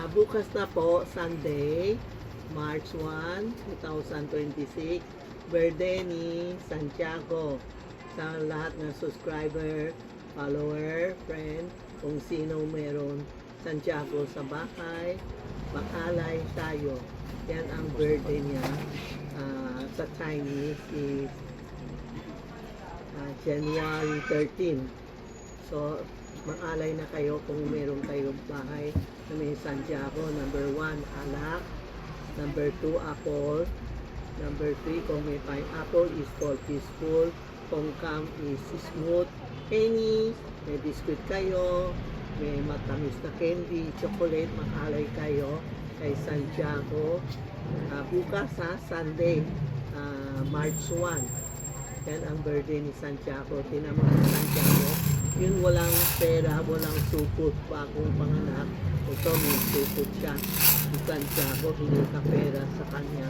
Bukas na po, Sunday, March 1, 2026, birthday ni Santiago. Sa lahat ng subscriber, follower, friend, kung sino meron Santiago sa bahay, makalay tayo. Yan ang birthday niya. Sa Chinese is January 13. So, maalay na kayo kung meron kayong bahay na may Santiago. Number 1, alak. Number 2, apple. Number 3, kung may pineapple, is for peaceful. Kung cam is smooth. Any, may biscuit kayo, may matamis na candy, chocolate, maalay kayo kay Santiago. Bukas Sunday, March 1. Yan ang birthday ni Santiago. Tinamo ni Santiago. Yun walang pera, walang supot pa akong panganak. Ito may supot siya. Si Santiago, hindi ka pera sa kanya.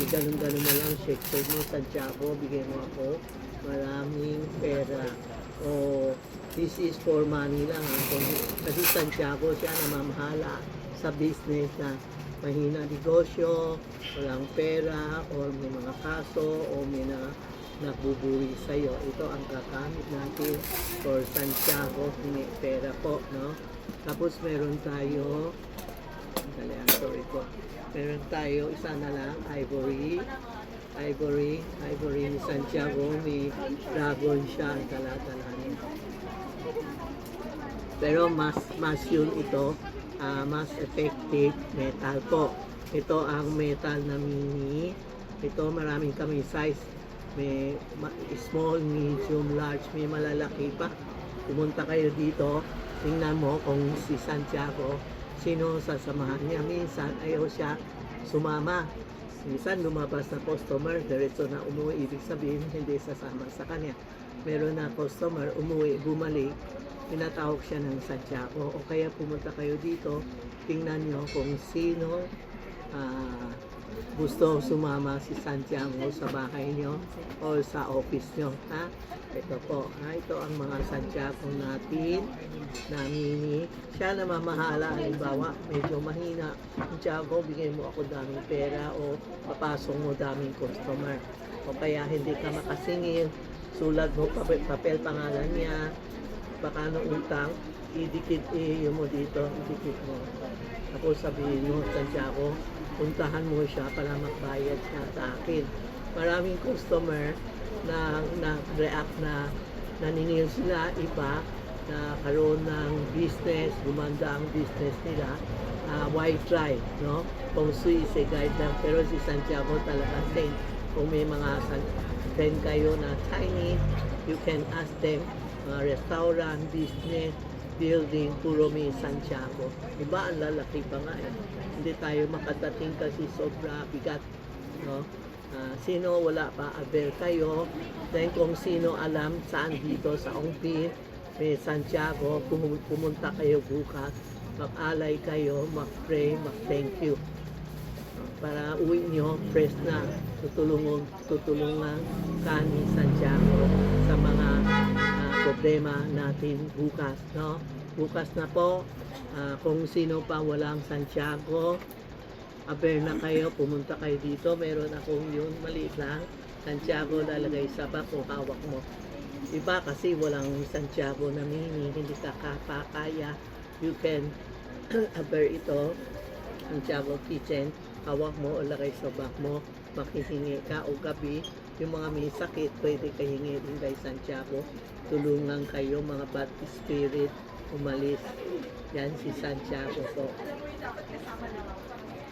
Ganun-ganun na lang, shake mo Santiago, bigay mo ako maraming pera. This is for money lang. Kasi Santiago siya namamahala sa business na mahina negosyo, walang pera, or may mga kaso, o may nagbuburi sa'yo. Ito ang gagamit natin for Santiago, hindi pera po, no? Tapos meron tayo, meron tayo, isa na lang, ivory ni Santiago, may dragon siya, ang dala-dalanin. Pero mas yun ito, mas effective metal po. Ito ang metal na mini. Ito maraming kami size. May small, medium, large, may malalaki pa. Pumunta kayo dito, tingnan mo kung si Santiago, sino sasamahan niya. Minsan ayaw siya sumama. Minsan lumabas na customer, diretso na umuwi, ibig sabihin hindi sasama sa kanya. Meron na customer, umuwi, bumalik, tinatawag siya ng Santiago. O kaya pumunta kayo dito, tingnan nyo kung sino gusto sumama si Santiago sa bahay nyo o sa office nyo. Ha? Ito po, ito ang mga Santiago natin na mini. Siya na mamahala, halimbawa, medyo mahina. Santiago, bigay mo ako daming pera o papasok mo daming customer. O kaya hindi ka makasingil, sulat mo papel pangalan niya, baka no utang, idikit mo dito, idikit mo. Tapos sabihin mo, Santiago, puntahan mo siya para magbayad siya sa akin. Maraming customer na react na naningil sila, iba na karoon ng business, gumanda ang business nila. Why try, no? Kung is a guide lang, pero si Santiago talaga same. Kung may mga friend kayo na Chinese, you can ask them, restaurant, business, building, puro may Santiago. Diba, ang lalaki pa nga eh. Hindi tayo makadating kasi sobra bigat, no? Sino wala pa, avail kayo. Then kung sino alam saan dito sa Ongpin, may Santiago, pumunta kayo bukas, mag-alay kayo, mag-pray, mag-thank you. Para uwi nyo, fresh na, tutulungan ka ni Santiago sa mga problema natin bukas, no? Bukas na po, kung sino pa walang Santiago, aber na kayo, pumunta kayo dito. Meron akong yun, maliit lang. Santiago lalagay sa bag kung hawak mo. Iba kasi walang Santiago na mini, hindi ka kaya. You can aber ito, Santiago kitchen, hawak mo o lagay sa bag mo. Makihingi ka o gabi, yung mga may sakit, pwede kayo hingi din kay Santiago. Tulungan kayo, mga bad spirit, umalis. Yan si Santiago po.